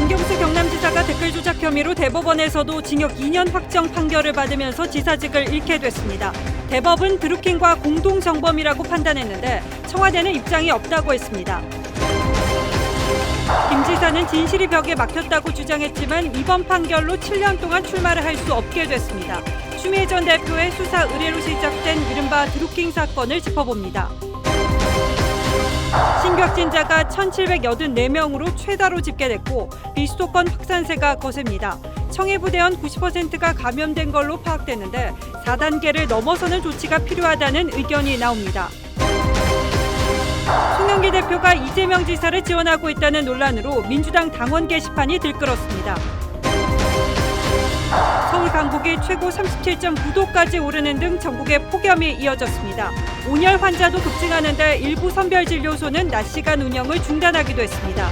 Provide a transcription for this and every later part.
김경수 경남지사가 댓글 조작 혐의로 대법원에서도 징역 2년 확정 판결을 받으면서 지사직을 잃게 됐습니다. 대법은 드루킹과 공동정범이라고 판단했는데 청와대는 입장이 없다고 했습니다. 김 지사는 진실이 벽에 막혔다고 주장했지만 이번 판결로 7년 동안 출마를 할 수 없게 됐습니다. 추미애 전 대표의 수사 의뢰로 시작된 이른바 드루킹 사건을 짚어봅니다. 신격진자가 1,784명으로 최다로 집계됐고 비수도권 확산세가 거셉니다. 청해부대원 90%가 감염된 걸로 파악됐는데 4단계를 넘어서는 조치가 필요하다는 의견이 나옵니다. 송영길 대표가 이재명 지사를 지원하고 있다는 논란으로 민주당 당원 게시판이 들끓었습니다. 서울 강북이 최고 37.9도까지 오르는 등 전국에 폭염이 이어졌습니다. 온열 환자도 급증하는데 일부 선별진료소는 낮 시간 운영을 중단하기도 했습니다.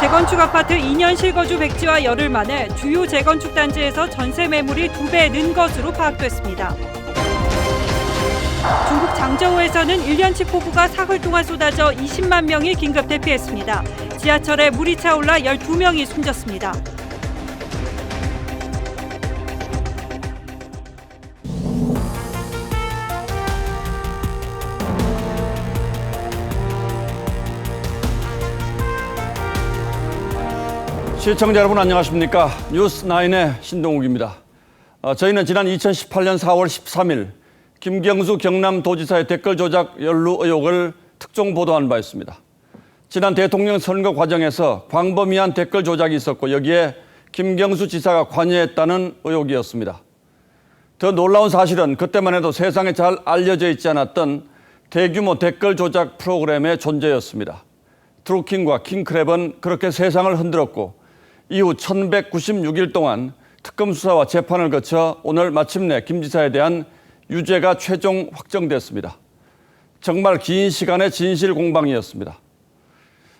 재건축 아파트 2년 실거주 백지와 열흘 만에 주요 재건축 단지에서 전세 매물이 2배 는 것으로 파악됐습니다. 중국 장저우에서는 1년치 폭우가 사흘 동안 쏟아져 20만 명이 긴급 대피했습니다. 지하철에 물이 차올라 12명이 숨졌습니다. 시청자 여러분 안녕하십니까? 뉴스9의 신동욱입니다. 저희는 지난 2018년 4월 13일 김경수 경남도지사의 댓글 조작 연루 의혹을 특종 보도한 바 있습니다. 지난 대통령 선거 과정에서 광범위한 댓글 조작이 있었고 여기에 김경수 지사가 관여했다는 의혹이었습니다. 더 놀라운 사실은 그때만 해도 세상에 잘 알려져 있지 않았던 대규모 댓글 조작 프로그램의 존재였습니다. 드루킹과 킹크랩은 그렇게 세상을 흔들었고 이후 1196일 동안 특검 수사와 재판을 거쳐 오늘 마침내 김 지사에 대한 유죄가 최종 확정됐습니다. 정말 긴 시간의 진실 공방이었습니다.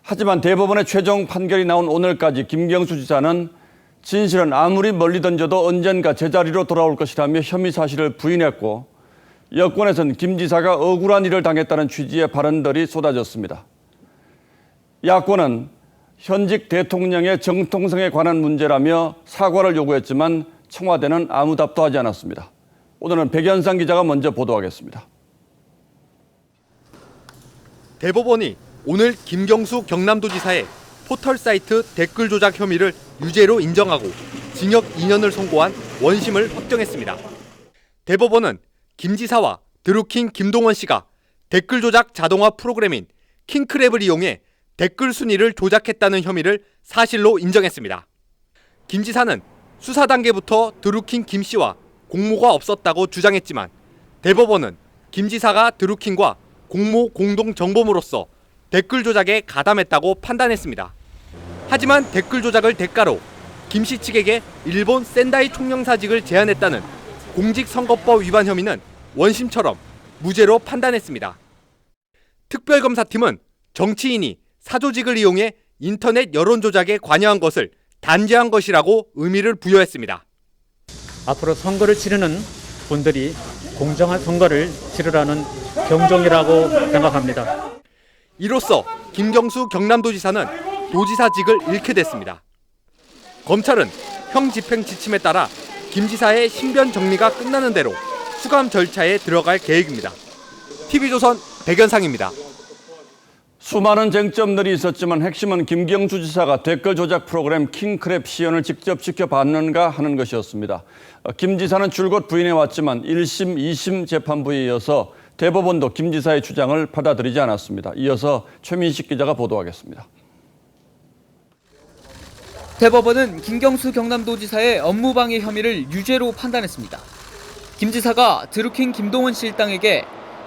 하지만 대법원의 최종 판결이 나온 오늘까지 김경수 지사는 진실은 아무리 멀리 던져도 언젠가 제자리로 돌아올 것이라며 혐의 사실을 부인했고 여권에선 김 지사가 억울한 일을 당했다는 취지의 발언들이 쏟아졌습니다. 야권은 현직 대통령의 정통성에 관한 문제라며 사과를 요구했지만 청와대는 아무 답도 하지 않았습니다. 오늘은 백연상 기자가 먼저 보도하겠습니다. 대법원이 오늘 김경수 경남도지사의 포털 사이트 댓글 조작 혐의를 유죄로 인정하고 징역 2년을 선고한 원심을 확정했습니다. 대법원은 김 지사와 드루킹 김동원 씨가 댓글 조작 자동화 프로그램인 킹크랩을 이용해 댓글 순위를 조작했다는 혐의를 사실로 인정했습니다. 김 지사는 수사 단계부터 드루킹 김 씨와 공모가 없었다고 주장했지만 대법원은 김 지사가 드루킹과 공모 공동 정범으로서 댓글 조작에 가담했다고 판단했습니다. 하지만 댓글 조작을 대가로 김 씨 측에게 일본 센다이 총영사직을 제안했다는 공직선거법 위반 혐의는 원심처럼 무죄로 판단했습니다. 특별검사팀은 정치인이 사조직을 이용해 인터넷 여론 조작에 관여한 것을 단죄한 것이라고 의미를 부여했습니다. 앞으로 선거를 치르는 분들이 공정한 선거를 치르라는 경종이라고 생각합니다. 이로써 김경수 경남도지사는 도지사직을 잃게 됐습니다. 검찰은 형 집행 지침에 따라 김 지사의 신변 정리가 끝나는 대로 수감 절차에 들어갈 계획입니다. TV조선 백연상입니다. 수많은 쟁점들이 있었지만 핵심은 김경수 지사가 댓글 조작 프로그램 킹크랩 시연을 직접 지켜봤는가 하는 것이었습니다. 김 지사는 줄곧 부인해왔지만 1심, 2심 재판부에 이어서 대법원도 김 지사의 주장을 받아들이지 않았습니다. 이어서 최민식 기자가 보도하겠습니다. 대법원은 김경수 경남도지사의 업무방해 혐의를 유죄로 판단했습니다. 김 지사가 드루킹 김동원 씨 일당에게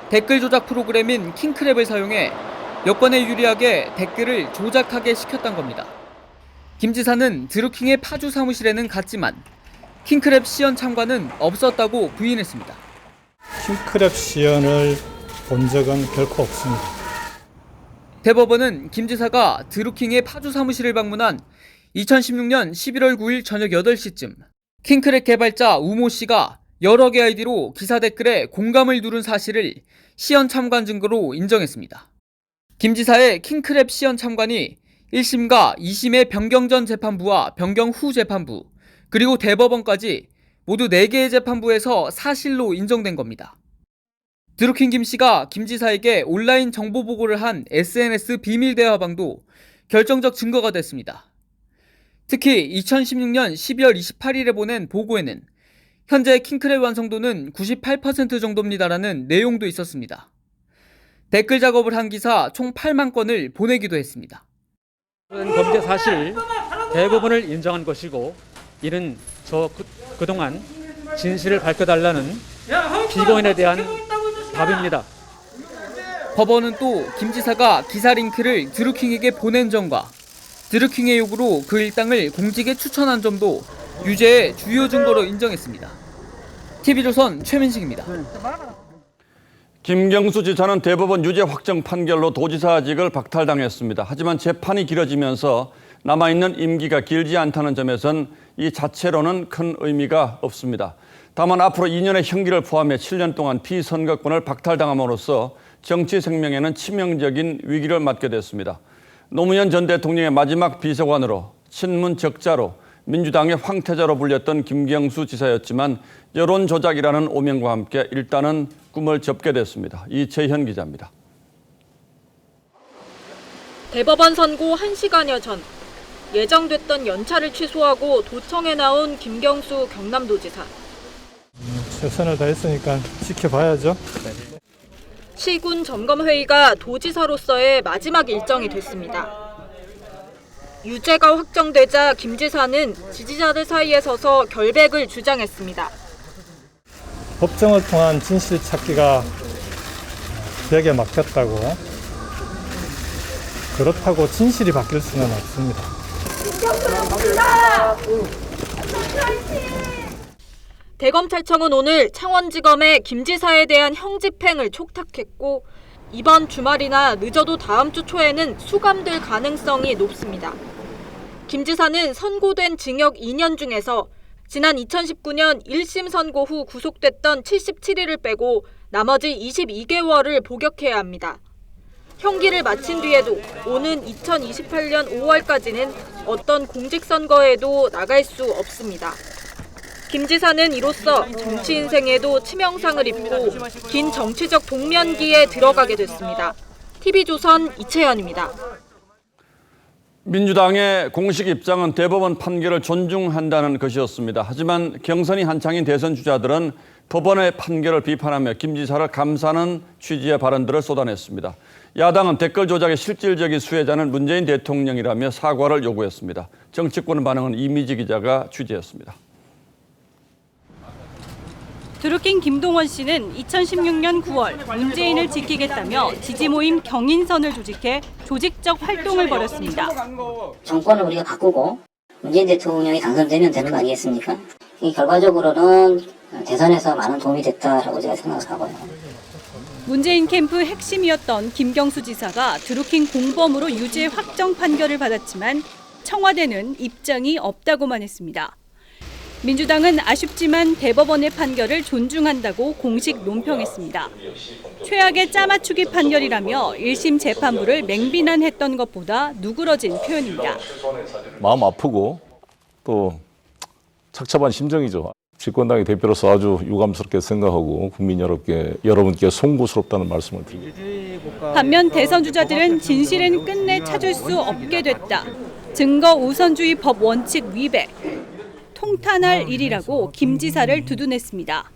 댓글 조작 프로그램인 킹크랩을 사용해 여권에 유리하게 댓글을 조작하게 시켰던 겁니다. 김 지사는 드루킹의 파주 사무실에는 갔지만 킹크랩 시연 참관은 없었다고 부인했습니다. 킹크랩 시연을 본 적은 결코 없습니다. 대법원은 김 지사가 드루킹의 파주 사무실을 방문한 2016년 11월 9일 저녁 8시쯤 킹크랩 개발자 우모 씨가 여러 개 아이디로 기사 댓글에 공감을 누른 사실을 시연 참관 증거로 인정했습니다. 김 지사의 킹크랩 시연 참관이 1심과 2심의 변경 전 재판부와 변경 후 재판부, 그리고 대법원까지 모두 4개의 재판부에서 사실로 인정된 겁니다. 드루킹 김 씨가 김 지사에게 온라인 정보 보고를 한 SNS 비밀 대화방도 결정적 증거가 됐습니다. 특히 2016년 12월 28일에 보낸 보고에는 현재 킹크랩 완성도는 98% 정도입니다라는 내용도 있었습니다. 댓글 작업을 한 기사 총 8만 건을 보내기도 했습니다. 범죄 사실 대부분을 인정한 것이고 이는 그동안 진실을 밝혀달라는 피고인에 대한 답입니다. 법원은 또 김 지사가 기사 링크를 드루킹에게 보낸 점과 드루킹의 요구로 그 일당을 공직에 추천한 점도 유죄의 주요 증거로 인정했습니다. TV조선 최민식입니다. 김경수 지사는 대법원 유죄 확정 판결로 도지사직을 박탈당했습니다. 하지만 재판이 길어지면서 남아있는 임기가 길지 않다는 점에선 이 자체로는 큰 의미가 없습니다. 다만 앞으로 2년의 형기를 포함해 7년 동안 피선거권을 박탈당함으로써 정치 생명에는 치명적인 위기를 맞게 됐습니다. 노무현 전 대통령의 마지막 비서관으로 친문 적자로 민주당의 황태자로 불렸던 김경수 지사였지만 여론 조작이라는 오명과 함께 일단은 꿈을 접게 됐습니다. 이채현 기자입니다. 대법원 선고 1시간여 전 예정됐던 연차를 취소하고 도청에 나온 김경수 경남도지사. 최선을 다했으니까 지켜봐야죠. 시군 점검회의가 도지사로서의 마지막 일정이 됐습니다. 유죄가 확정되자 김 지사는 지지자들 사이에 서서 결백을 주장했습니다. 법정을 통한 진실 찾기가 벽에 막혔다고. 그렇다고 진실이 바뀔 수는 없습니다. 대검찰청은 오늘 창원지검에 김 지사에 대한 형집행을 촉탁했고 이번 주말이나 늦어도 다음 주 초에는 수감될 가능성이 높습니다. 김 지사는 선고된 징역 2년 중에서 지난 2019년 1심 선고 후 구속됐던 77일을 빼고 나머지 22개월을 복역해야 합니다. 형기를 마친 뒤에도 오는 2028년 5월까지는 어떤 공직선거에도 나갈 수 없습니다. 김 지사는 이로써 정치 인생에도 치명상을 입고 긴 정치적 동면기에 들어가게 됐습니다. TV조선 이채연입니다. 민주당의 공식 입장은 대법원 판결을 존중한다는 것이었습니다. 하지만 경선이 한창인 대선 주자들은 법원의 판결을 비판하며 김 지사를 감싸는 취지의 발언들을 쏟아냈습니다. 야당은 댓글 조작의 실질적인 수혜자는 문재인 대통령이라며 사과를 요구했습니다. 정치권 반응은 이미지 기자가 취재했습니다. 드루킹 김동원 씨는 2016년 9월 문재인을 지키겠다며 지지 모임 경인선을 조직해 조직적 활동을 벌였습니다. 정권을 우리가 바꾸고 문재인 대통령이 당선되면 되는 거 아니겠습니까? 이 결과적으로는 대선에서 많은 도움이 됐다라고 제가 생각을 하고요. 문재인 캠프 핵심이었던 김경수 지사가 드루킹 공범으로 유죄 확정 판결을 받았지만 청와대는 입장이 없다고만 했습니다. 민주당은 아쉽지만 대법원의 판결을 존중한다고 공식 논평했습니다. 최악의 짜맞추기 판결이라며 1심 재판부를 맹비난했던 것보다 누그러진 표현입니다. 마음 아프고 또 착잡한 심정이죠. 집권당의 대표로서 아주 유감스럽게 생각하고 국민 여러분께 송구스럽다는 말씀을 드립니다. 반면 대선 주자들은 진실은 끝내 찾을 수 없게 됐다. 증거 우선주의 법 원칙 위배. 통탄할 일이라고 김 지사를 두둔했습니다.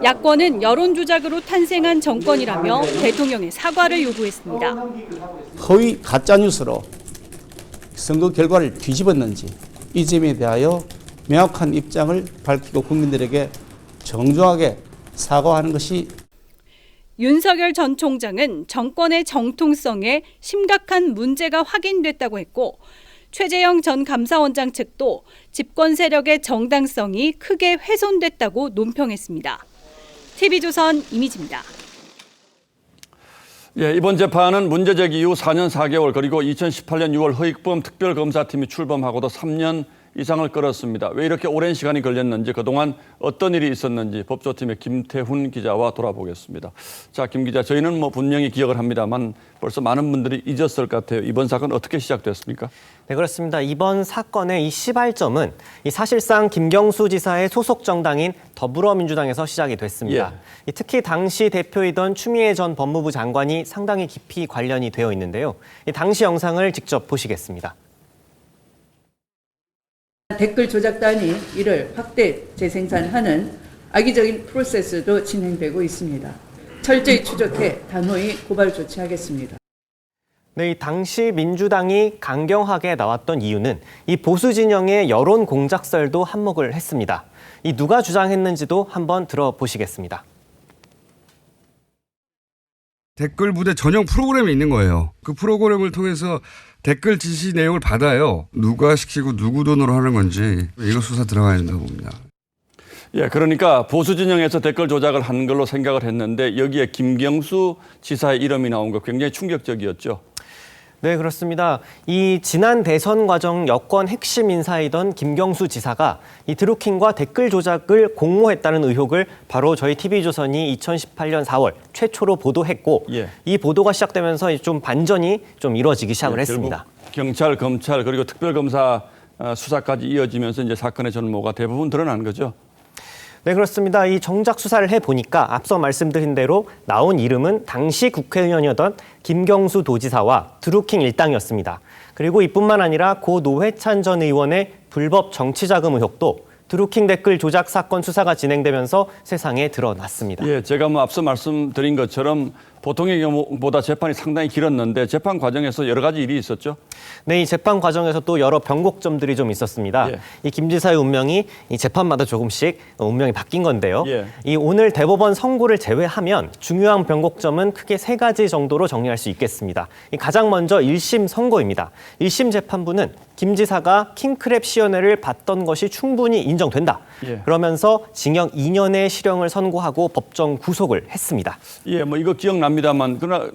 야권은 여론 조작으로 탄생한 정권이라며 대통령의 사과를 요구했습니다. 허위 가짜뉴스로 선거 결과를 뒤집었는지 이 점에 대하여 명확한 입장을 밝히고 국민들에게 정중하게 사과하는 것이. 윤석열 전 총장은 정권의 정통성에 심각한 문제가 확인됐다고 했고 최재형 전 감사원장 측도 집권 세력의 정당성이 크게 훼손됐다고 논평했습니다. TV조선 이미지입니다. 이번 재판은 문제 제기 이후 4년 4개월 그리고 2018년 6월 허익범 특별검사팀이 출범하고도 3년 이상을 끌었습니다. 왜 이렇게 오랜 시간이 걸렸는지, 그동안 어떤 일이 있었는지 법조팀의 김태훈 기자와 돌아보겠습니다. 자, 김 기자, 저희는 뭐 분명히 기억을 합니다만 벌써 많은 분들이 잊었을 것 같아요. 이번 사건 어떻게 시작됐습니까? 네, 그렇습니다. 이번 사건의 이 시발점은 사실상 김경수 지사의 소속 정당인 더불어민주당에서 시작이 됐습니다. 특히 당시 대표이던 추미애 전 법무부 장관이 상당히 깊이 관련이 되어 있는데요. 당시 영상을 직접 보시겠습니다. 댓글 조작단이 이를 확대 재생산하는 악의적인 프로세스도 진행되고 있습니다. 철저히 추적해 단호히 고발 조치하겠습니다. 네, 이 당시 민주당이 강경하게 나왔던 이유는 이 보수 진영의 여론 공작설도 한몫을 했습니다. 이 누가 주장했는지도 한번 들어보시겠습니다. 댓글 부대 전용 프로그램이 있는 거예요. 그 프로그램을 통해서 댓글 지시 내용을 받아요. 누가 시키고 누구 돈으로 하는 건지 이거 수사 들어가야 된다고 봅니다. 예, 그러니까 보수 진영에서 댓글 조작을 한 걸로 생각을 했는데 여기에 김경수 지사의 이름이 나온 거 굉장히 충격적이었죠. 네, 그렇습니다. 이 지난 대선 과정 여권 핵심 인사이던 김경수 지사가 이 드루킹과 댓글 조작을 공모했다는 의혹을 바로 저희 TV조선이 2018년 4월 최초로 보도했고 이 보도가 시작되면서 좀 반전이 좀 이루어지기 시작을 했습니다. 경찰, 검찰 그리고 특별검사 수사까지 이어지면서 이제 사건의 전모가 대부분 드러난 거죠. 네, 그렇습니다. 이 정작 수사를 해보니까 앞서 말씀드린 대로 나온 이름은 당시 국회의원이었던 김경수 도지사와 드루킹 일당이었습니다. 그리고 이뿐만 아니라 고 노회찬 전 의원의 불법 정치자금 의혹도 드루킹 댓글 조작 사건 수사가 진행되면서 세상에 드러났습니다. 예, 제가 뭐 앞서 말씀드린 것처럼 보통의 경우보다 재판이 상당히 길었는데 재판 과정에서 여러 가지 일이 있었죠. 네, 이 재판 과정에서 또 여러 변곡점들이 좀 있었습니다. 이 김 지사의 운명이 이 재판마다 조금씩 운명이 바뀐 건데요. 이 오늘 대법원 선고를 제외하면 중요한 변곡점은 크게 3가지 정도로 정리할 수 있겠습니다. 가장 먼저 1심 선고입니다. 1심 재판부는 김 지사가 킹크랩 시연회를 봤던 것이 충분히 인정된다. 그러면서 징역 2년의 실형을 선고하고 법정 구속을 했습니다. 예, 뭐 이거 기억납니다만 그러나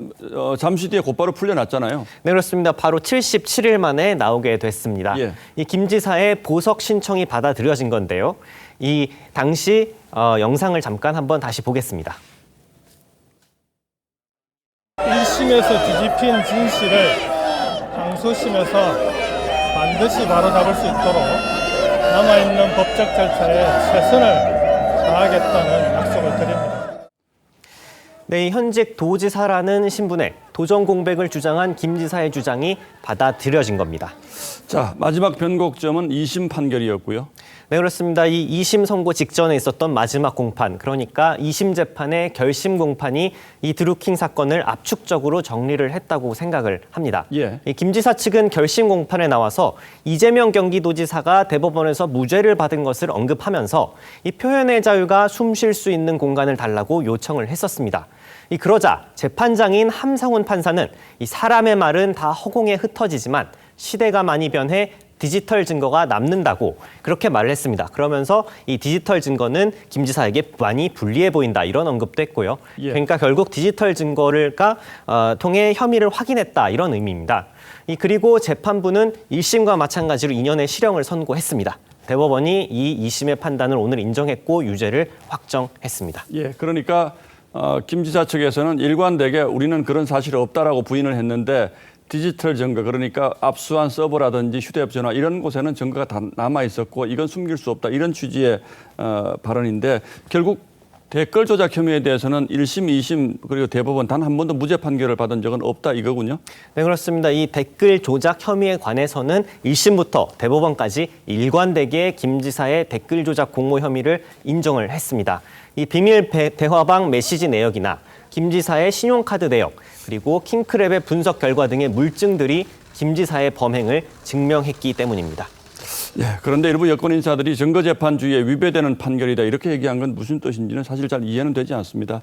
잠시 뒤에 곧바로 풀려났잖아요. 네, 그렇습니다. 바로 77일 만에 나오게 됐습니다. 이 김 지사의 보석 신청이 받아들여진 건데요. 이 당시 영상을 잠깐 한번 다시 보겠습니다. 1심에서 뒤집힌 진실을 항소심에서 반드시 바로잡을 수 있도록 남아있는 법적 절차에 최선을 다하겠다는 약속을 드립니다. 네, 현직 도지사라는 신분에 도전 공백을 주장한 김 지사의 주장이 받아들여진 겁니다. 자, 마지막 변곡점은 2심 판결이었고요. 네, 그렇습니다. 이 2심 선고 직전에 있었던 마지막 공판, 그러니까 2심 재판의 결심 공판이 이 드루킹 사건을 압축적으로 정리를 했다고 생각을 합니다. 이 김 지사 측은 결심 공판에 나와서 이재명 경기도지사가 대법원에서 무죄를 받은 것을 언급하면서 이 표현의 자유가 숨 쉴 수 있는 공간을 달라고 요청을 했었습니다. 그러자 재판장인 함상훈 판사는 이 사람의 말은 다 허공에 흩어지지만 시대가 많이 변해 디지털 증거가 남는다고 그렇게 말을 했습니다. 그러면서 이 디지털 증거는 김 지사에게 많이 불리해 보인다 이런 언급도 했고요. 그러니까 결국 디지털 증거를 통해 혐의를 확인했다 이런 의미입니다. 그리고 재판부는 1심과 마찬가지로 2년의 실형을 선고했습니다. 대법원이 이 2심의 판단을 오늘 인정했고 유죄를 확정했습니다. 예, 그러니까 김 지사 측에서는 일관되게 우리는 그런 사실이 없다라고 부인을 했는데 디지털 증거, 그러니까 압수한 서버라든지 휴대전화 이런 곳에는 증거가 다 남아 있었고 이건 숨길 수 없다 이런 취지의 발언인데 결국 댓글 조작 혐의에 대해서는 1심, 2심 그리고 대법원 단 한 번도 무죄 판결을 받은 적은 없다 이거군요. 네, 그렇습니다. 이 댓글 조작 혐의에 관해서는 1심부터 대법원까지 일관되게 김 지사의 댓글 조작 공모 혐의를 인정을 했습니다. 이 비밀 대화방 메시지 내역이나 김 지사의 신용카드 내역, 그리고 킹크랩의 분석 결과 등의 물증들이 김 지사의 범행을 증명했기 때문입니다. 예, 그런데 일부 여권 인사들이 증거재판주의에 위배되는 판결이다 이렇게 얘기한 건 무슨 뜻인지는 사실 잘 이해는 되지 않습니다.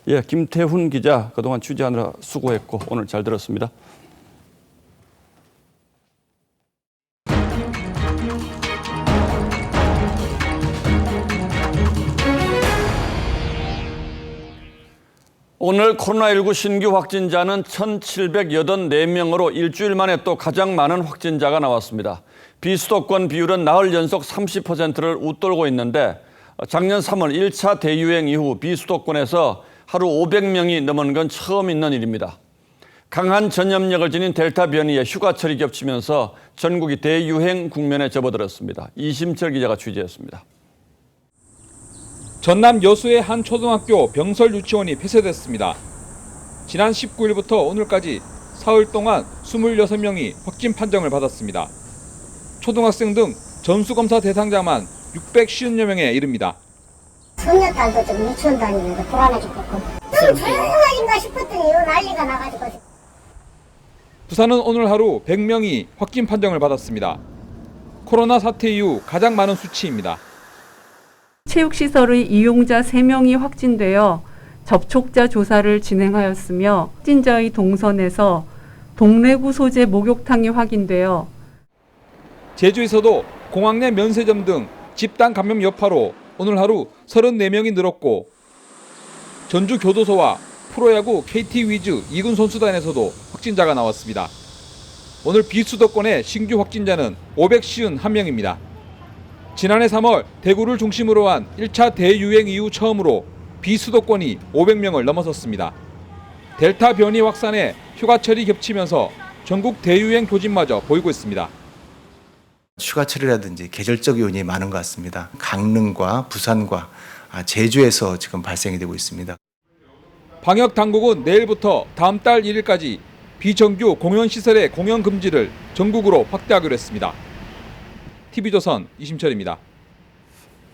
예, 김태훈 기자 그동안 취재하느라 수고했고 오늘 잘 들었습니다. 오늘 코로나19 신규 확진자는 1,784명으로 일주일 만에 또 가장 많은 확진자가 나왔습니다. 비수도권 비율은 나흘 연속 30%를 웃돌고 있는데 작년 3월 1차 대유행 이후 비수도권에서 하루 500명이 넘은 건 처음 있는 일입니다. 강한 전염력을 지닌 델타 변이에 휴가철이 겹치면서 전국이 대유행 국면에 접어들었습니다. 이심철 기자가 취재했습니다. 전남 여수의 한 초등학교 병설 유치원이 폐쇄됐습니다. 지난 19일부터 오늘까지 사흘 동안 26명이 확진 판정을 받았습니다. 초등학생 등 전수검사 대상자만 650여 명에 이릅니다. 손녀딸도 좀 유치원 다니면서 불안해 죽겠고 좀 조용하긴가 싶었더니 난리가 나가지고. 부산은 오늘 하루 100명이 확진 판정을 받았습니다. 코로나 사태 이후 가장 많은 수치입니다. 체육시설의 이용자 3명이 확진되어 접촉자 조사를 진행하였으며 확진자의 동선에서 동래구 소재 목욕탕이 확인되어 제주에서도 공항 내 면세점 등 집단 감염 여파로 오늘 하루 34명이 늘었고 전주 교도소와 프로야구 KT 위즈 2군 선수단에서도 확진자가 나왔습니다. 오늘 비수도권의 신규 확진자는 551명입니다. 지난해 3월 대구를 중심으로 한 1차 대유행 이후 처음으로 비수도권이 500명을 넘어섰습니다. 델타 변이 확산에 휴가철이 겹치면서 전국 대유행 조짐마저 보이고 있습니다. 휴가철이라든지 계절적 요인이 많은 것 같습니다. 강릉과 부산과 제주에서 지금 발생이 되고 있습니다. 방역 당국은 내일부터 다음 달 1일까지 비정규 공연시설의 공연 금지를 전국으로 확대하기로 했습니다. TV조선 이심철입니다.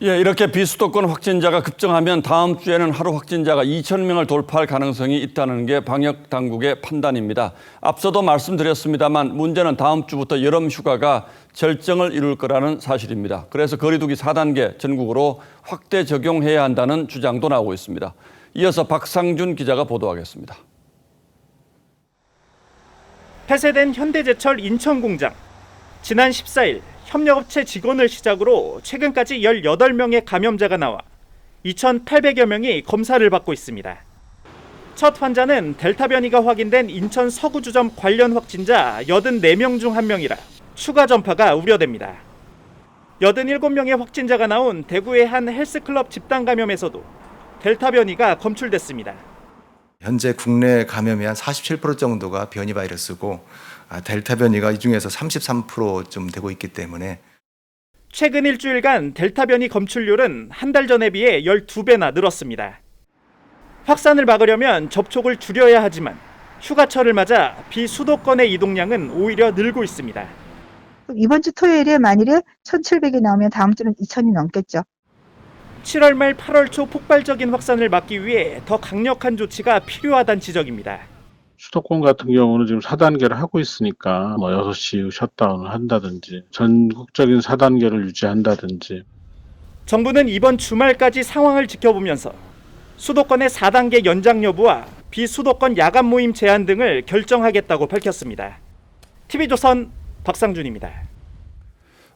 예, 이렇게 비수도권 확진자가 급증하면 다음 주에는 하루 확진자가 2,000명을 돌파할 가능성이 있다는 게 방역 당국의 판단입니다. 앞서도 말씀드렸습니다만 문제는 다음 주부터 여름 휴가가 절정을 이룰 거라는 사실입니다. 그래서 거리두기 4단계 전국으로 확대 적용해야 한다는 주장도 나오고 있습니다. 이어서 박상준 기자가 보도하겠습니다. 폐쇄된 현대제철 인천공장. 지난 14일 협력업체 직원을 시작으로 최근까지 18명의 감염자가 나와 2,800여 명이 검사를 받고 있습니다. 첫 환자는 델타 변이가 확인된 인천 서구주점 관련 확진자 84명 중 1명이라 추가 전파가 우려됩니다. 87명의 확진자가 나온 대구의 한 헬스클럽 집단 감염에서도 델타 변이가 검출됐습니다. 현재 국내 감염의 한 47% 정도가 변이 바이러스고 델타 변이가 이 중에서 33%좀 되고 있기 때문에 최근 일주일간 델타 변이 검출률은 한 달 전에 비해 12배나 늘었습니다. 확산을 막으려면 접촉을 줄여야 하지만 휴가철을 맞아 비수도권의 이동량은 오히려 늘고 있습니다. 이번 주 토요일에 만일에 1,700이 나오면 다음 주는 2,000이 넘겠죠. 7월 말 8월 초 폭발적인 확산을 막기 위해 더 강력한 조치가 필요하다는 지적입니다. 수도권 같은 경우는 지금 4단계를 하고 있으니까 6시 셧다운을 한다든지 전국적인 4단계를 유지한다든지. 정부는 이번 주말까지 상황을 지켜보면서 수도권의 4단계 연장 여부와 비수도권 야간 모임 제한 등을 결정하겠다고 밝혔습니다. TV조선 박상준입니다.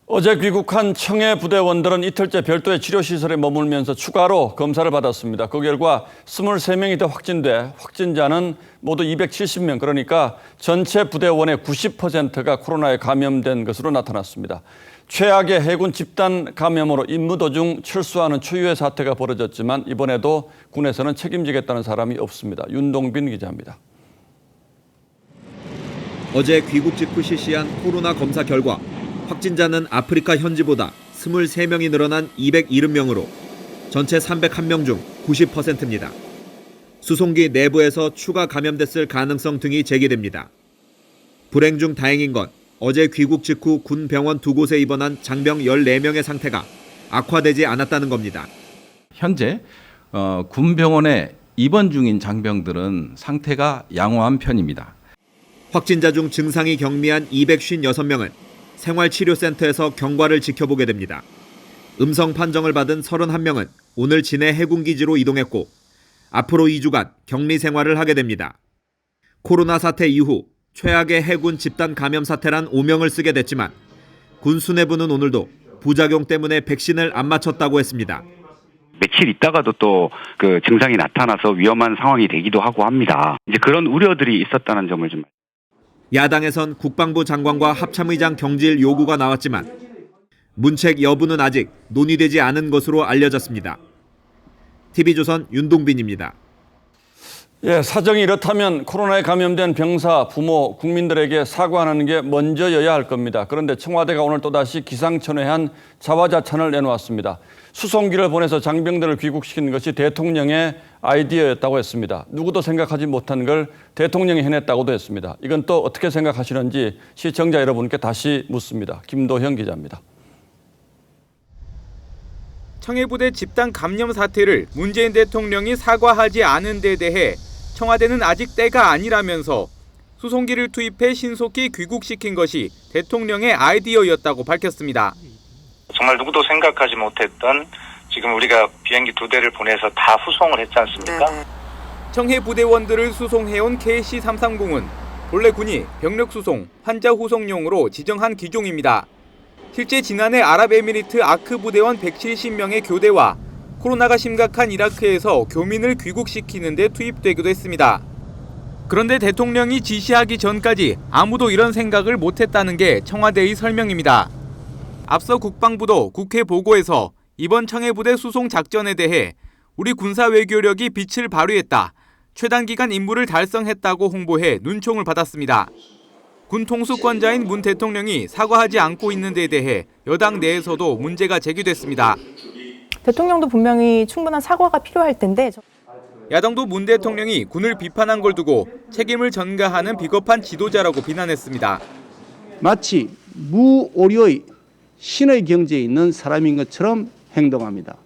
어제 귀국한 청해 부대원들은 이틀째 별도의 치료시설에 머물면서 추가로 검사를 받았습니다. 그 결과 23명이 더 확진돼 확진자는 모두 270명, 그러니까 전체 부대원의 90%가 코로나에 감염된 것으로 나타났습니다. 최악의 해군 집단 감염으로 임무 도중 철수하는 초유의 사태가 벌어졌지만 이번에도 군에서는 책임지겠다는 사람이 없습니다. 윤동빈 기자입니다. 어제 귀국 직후 실시한 코로나 검사 결과 확진자는 아프리카 현지보다 23명이 늘어난 270명으로 전체 301명 중 90%입니다. 수송기 내부에서 추가 감염됐을 가능성 등이 제기됩니다. 불행 중 다행인 건 어제 귀국 직후 군 병원 2곳에 입원한 장병 14명의 상태가 악화되지 않았다는 겁니다. 현재 군 병원에 입원 중인 장병들은 상태가 양호한 편입니다. 확진자 중 증상이 경미한 256명은 생활치료센터에서 경과를 지켜보게 됩니다. 음성 판정을 받은 31명은 오늘 진해 해군기지로 이동했고 앞으로 2주간 격리 생활을 하게 됩니다. 코로나 사태 이후 최악의 해군 집단 감염 사태란 오명을 쓰게 됐지만 군 수뇌부는 오늘도 부작용 때문에 백신을 안 맞췄다고 했습니다. 며칠 있다가도 또 그 증상이 나타나서 위험한 상황이 되기도 하고 합니다. 이제 그런 우려들이 있었다는 점을 좀. 야당에선 국방부 장관과 합참의장 경질 요구가 나왔지만 문책 여부는 아직 논의되지 않은 것으로 알려졌습니다. TV조선 윤동빈입니다. 예, 사정이 이렇다면 코로나에 감염된 병사, 부모, 국민들에게 사과하는 게 먼저여야 할 겁니다. 그런데 청와대가 오늘 또다시 기상천외한 자화자찬을 내놓았습니다. 수송기를 보내서 장병들을 귀국시키는 것이 대통령의 아이디어였다고 했습니다. 누구도 생각하지 못한 걸 대통령이 해냈다고도 했습니다. 이건 또 어떻게 생각하시는지 시청자 여러분께 다시 묻습니다. 김도형 기자입니다. 청해부대 집단 감염 사태를 문재인 대통령이 사과하지 않은 데 대해 청와대는 아직 때가 아니라면서 수송기를 투입해 신속히 귀국시킨 것이 대통령의 아이디어였다고 밝혔습니다. 정말 누구도 생각하지 못했던 지금 우리가 비행기 2대를 보내서 다 후송을 했지 않습니까? 청해부대원들을 수송해온 KC-330은 본래 군이 병력 수송, 환자 후송용으로 지정한 기종입니다. 실제 지난해 아랍에미리트 아크 부대원 170명의 교대와 코로나가 심각한 이라크에서 교민을 귀국시키는 데 투입되기도 했습니다. 그런데 대통령이 지시하기 전까지 아무도 이런 생각을 못했다는 게 청와대의 설명입니다. 앞서 국방부도 국회 보고에서 이번 청해부대 수송 작전에 대해 우리 군사 외교력이 빛을 발휘했다. 최단 기간 임무를 달성했다고 홍보해 눈총을 받았습니다. 군 통수권자인 문 대통령이 사과하지 않고 있는 데 대해 여당 내에서도 문제가 제기됐습니다. 대통령도 분명히 충분한 사과가 필요할 텐데. 야당도 문 대통령이 군을 비판한 걸 두고 책임을 전가하는 비겁한 지도자라고 비난했습니다. 마치 무오류의 신의 경지에 있는 사람인 것처럼 행동합니다.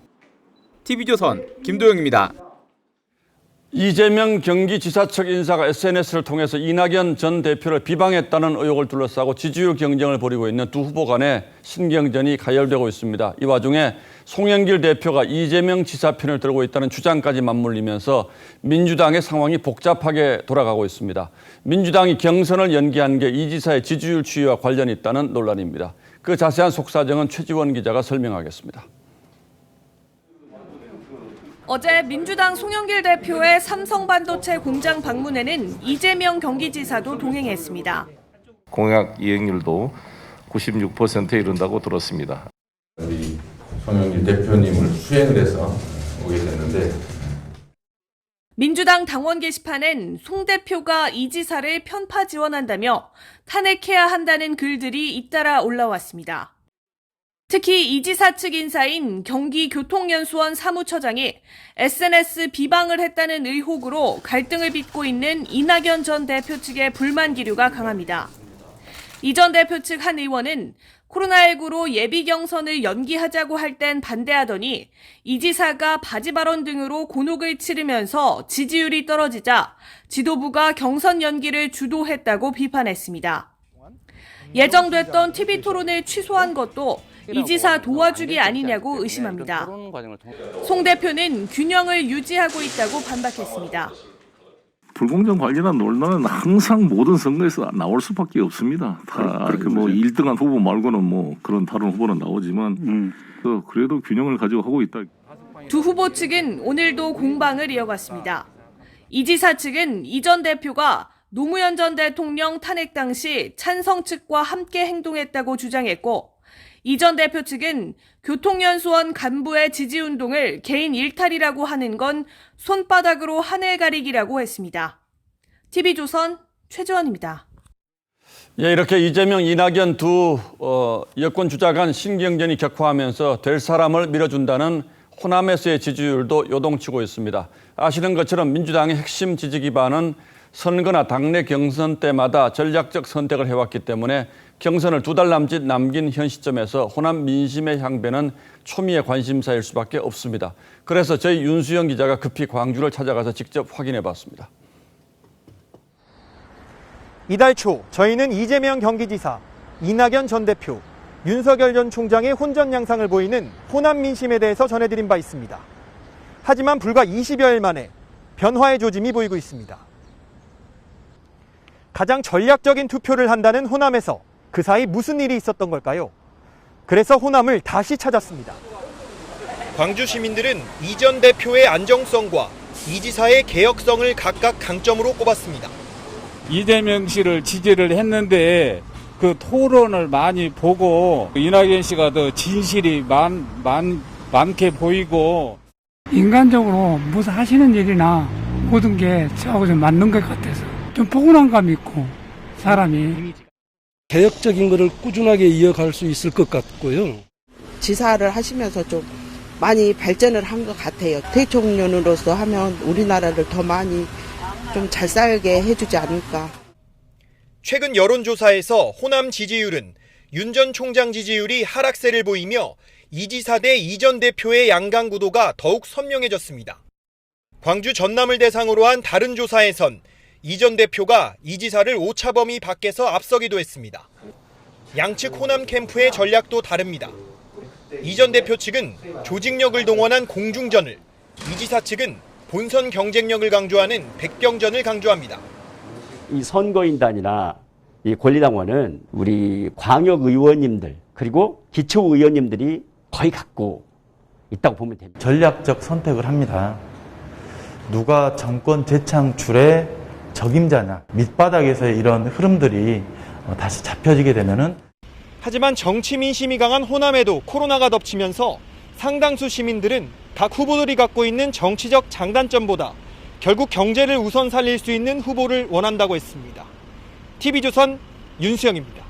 TV조선 김도영입니다. 이재명 경기지사 측 인사가 SNS를 통해서 이낙연 전 대표를 비방했다는 의혹을 둘러싸고 지지율 경쟁을 벌이고 있는 두 후보 간의 신경전이 가열되고 있습니다. 이 와중에 송영길 대표가 이재명 지사 편을 들고 있다는 주장까지 맞물리면서 민주당의 상황이 복잡하게 돌아가고 있습니다. 민주당이 경선을 연기한 게 이 지사의 지지율 추이와 관련이 있다는 논란입니다. 그 자세한 속사정은 최지원 기자가 설명하겠습니다. 어제 민주당 송영길 대표의 삼성반도체 공장 방문에는 이재명 경기지사도 동행했습니다. 공약 이행률도 96%에 이른다고 들었습니다. 우리 송영길 대표님을 수행을 해서 오게 됐는데 민주당 당원 게시판엔 송 대표가 이 지사를 편파 지원한다며 탄핵해야 한다는 글들이 잇따라 올라왔습니다. 특히 이 지사 측 인사인 경기교통연수원 사무처장이 SNS 비방을 했다는 의혹으로 갈등을 빚고 있는 이낙연 전 대표 측의 불만 기류가 강합니다. 이 전 대표 측 한 의원은 코로나19로 예비 경선을 연기하자고 할 땐 반대하더니 이 지사가 바지 발언 등으로 곤혹을 치르면서 지지율이 떨어지자 지도부가 경선 연기를 주도했다고 비판했습니다. 예정됐던 TV 토론을 취소한 것도 이 지사 도와주기 아니냐고 의심합니다. 송 대표는 균형을 유지하고 있다고 반박했습니다. 불공정 관련한 논란은 항상 모든 선거에서 나올 수밖에 없습니다. 다 이렇게 뭐 1등한 후보 말고는 뭐 그런 다른 후보는 나오지만 그래도 균형을 가지고 하고 있다. 두 후보 측은 오늘도 공방을 이어갔습니다. 이 지사 측은 이 전 대표가 노무현 전 대통령 탄핵 당시 찬성 측과 함께 행동했다고 주장했고 이 전 대표 측은 교통연수원 간부의 지지운동을 개인 일탈이라고 하는 건 손바닥으로 하늘 가리기라고 했습니다. TV조선 최지원입니다. 예, 이렇게 이재명, 이낙연 두 여권 주자 간 신경전이 격화하면서 될 사람을 밀어준다는 호남에서의 지지율도 요동치고 있습니다. 아시는 것처럼 민주당의 핵심 지지 기반은 선거나 당내 경선 때마다 전략적 선택을 해왔기 때문에 경선을 2달 남짓 남긴 현 시점에서 호남 민심의 향배는 초미의 관심사일 수밖에 없습니다. 그래서 저희 윤수영 기자가 급히 광주를 찾아가서 직접 확인해 봤습니다. 이달 초 저희는 이재명 경기지사, 이낙연 전 대표, 윤석열 전 총장의 혼전 양상을 보이는 호남 민심에 대해서 전해드린 바 있습니다. 하지만 불과 20여일 만에 변화의 조짐이 보이고 있습니다. 가장 전략적인 투표를 한다는 호남에서 그 사이 무슨 일이 있었던 걸까요? 그래서 호남을 다시 찾았습니다. 광주 시민들은 이 전 대표의 안정성과 이 지사의 개혁성을 각각 강점으로 꼽았습니다. 이재명 씨를 지지를 했는데 그 토론을 많이 보고 이낙연 씨가 더 진실이 많게 보이고 인간적으로 무슨 하시는 일이나 모든 게 저하고 좀 맞는 것 같아서 좀 포근함감 있고 사람이 개혁적인 것을 꾸준하게 이어갈 수 있을 것 같고요. 지사를 하시면서 좀 많이 발전을 한 것 같아요. 대통령으로서 하면 우리나라를 더 많이 좀 잘 살게 해주지 않을까. 최근 여론조사에서 호남 지지율은 윤 전 총장 지지율이 하락세를 보이며 이 지사 대 이 전 대표의 양강 구도가 더욱 선명해졌습니다. 광주 전남을 대상으로 한 다른 조사에선 이 전 대표가 이 지사를 오차범위 밖에서 앞서기도 했습니다. 양측 호남 캠프의 전략도 다릅니다. 이 전 대표 측은 조직력을 동원한 공중전을, 이 지사 측은 본선 경쟁력을 강조하는 백병전을 강조합니다. 이 선거인단이나 이 권리당원은 우리 광역 의원님들 그리고 기초 의원님들이 거의 갖고 있다고 보면 됩니다. 전략적 선택을 합니다. 누가 정권 재창출의 적임자냐, 밑바닥에서의 이런 흐름들이 다시 잡혀지게 되면은. 하지만 정치 민심이 강한 호남에도 코로나가 덮치면서 상당수 시민들은 각 후보들이 갖고 있는 정치적 장단점보다 결국 경제를 우선 살릴 수 있는 후보를 원한다고 했습니다. TV조선 윤수영입니다.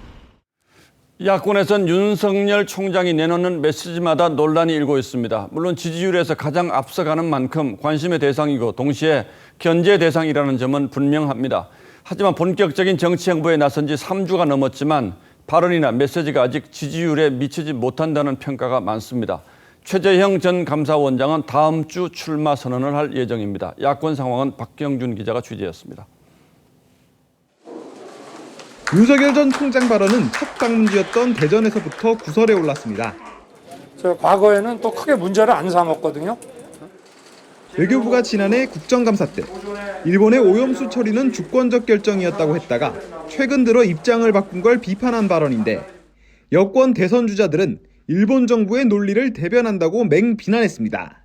야권에선 윤석열 총장이 내놓는 메시지마다 논란이 일고 있습니다. 물론 지지율에서 가장 앞서가는 만큼 관심의 대상이고 동시에 견제 대상이라는 점은 분명합니다. 하지만 본격적인 정치 행보에 나선 지 3주가 넘었지만 발언이나 메시지가 아직 지지율에 미치지 못한다는 평가가 많습니다. 최재형 전 감사원장은 다음 주 출마 선언을 할 예정입니다. 야권 상황은 박경준 기자가 취재했습니다. 윤석열 전 총장 발언은 첫 방문지였던 대전에서부터 구설에 올랐습니다. 저 과거에는 또 크게 문제를 안 삼았거든요. 외교부가 지난해 국정감사 때 일본의 오염수 처리는 주권적 결정이었다고 했다가 최근 들어 입장을 바꾼 걸 비판한 발언인데 여권 대선 주자들은 일본 정부의 논리를 대변한다고 맹비난했습니다.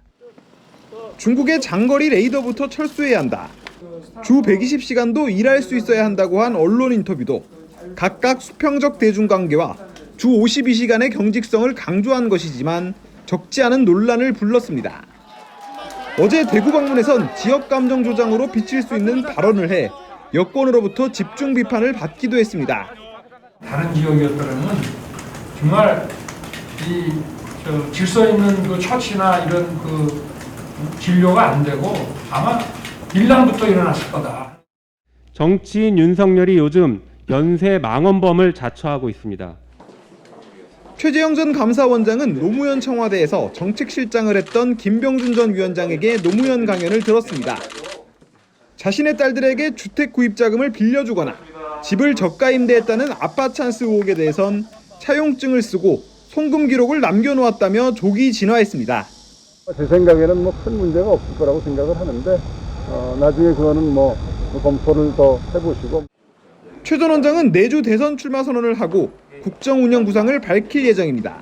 중국의 장거리 레이더부터 철수해야 한다. 주 120시간도 일할 수 있어야 한다고 한 언론 인터뷰도 각각 수평적 대중관계와 주 52시간의 경직성을 강조한 것이지만 적지 않은 논란을 불렀습니다. 어제 대구 방문에선 지역 감정 조장으로 비칠 수 있는 발언을 해 여권으로부터 집중 비판을 받기도 했습니다. 다른 지역이었더라면 정말 질서 있는 그 처치나 이런 그 진료가 안 되고 아마 밀란부터 일어났을 거다. 정치인 윤석열이 요즘 연쇄 망언범을 자처하고 있습니다. 최재형 전 감사원장은 노무현 청와대에서 정책실장을 했던 김병준 전 위원장에게 노무현 강연을 들었습니다. 자신의 딸들에게 주택 구입 자금을 빌려주거나 집을 저가 임대했다는 아빠 찬스 의혹에 대해선 차용증을 쓰고 송금 기록을 남겨놓았다며 조기 진화했습니다. 제 생각에는 큰 문제가 없을 거라고 생각을 하는데 나중에 그거는 검토를 더 해보시고. 최 전 원장은 내주 대선 출마 선언을 하고 국정 운영 구상을 밝힐 예정입니다.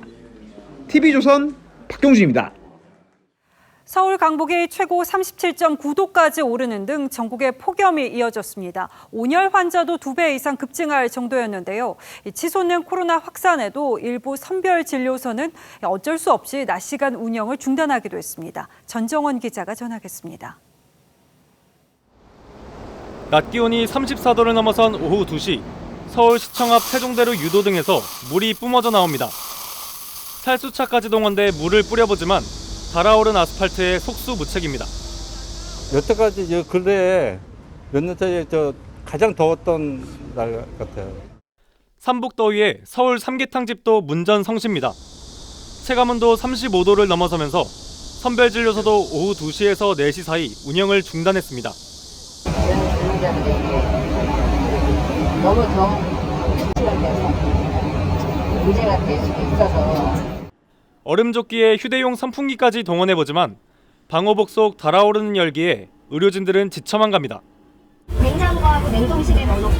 TV조선 박경준입니다. 서울 강북이 최고 37.9도까지 오르는 등 전국에 폭염이 이어졌습니다. 온열 환자도 2배 이상 급증할 정도였는데요. 치솟는 코로나 확산에도 일부 선별 진료소는 어쩔 수 없이 낮 시간 운영을 중단하기도 했습니다. 전정원 기자가 전하겠습니다. 낮 기온이 34도를 넘어선 오후 2시, 서울시청 앞 세종대로 유도 등에서 물이 뿜어져 나옵니다. 살수차까지 동원돼 물을 뿌려보지만 달아오른 아스팔트에 속수무책입니다. 여태까지 근래에 몇 년 사이에 가장 더웠던 날 같아요. 삼복더위에 서울 삼계탕집도 문전성시입니다. 체감온도 35도를 넘어서면서 선별진료소도 오후 2시에서 4시 사이 운영을 중단했습니다. 너무 더운 문제가 될 수도 있어서 얼음조끼에 휴대용 선풍기까지 동원해보지만 방호복 속 달아오르는 열기에 의료진들은 지쳐만 갑니다. 냉장고하고 냉동실에 넣어놓고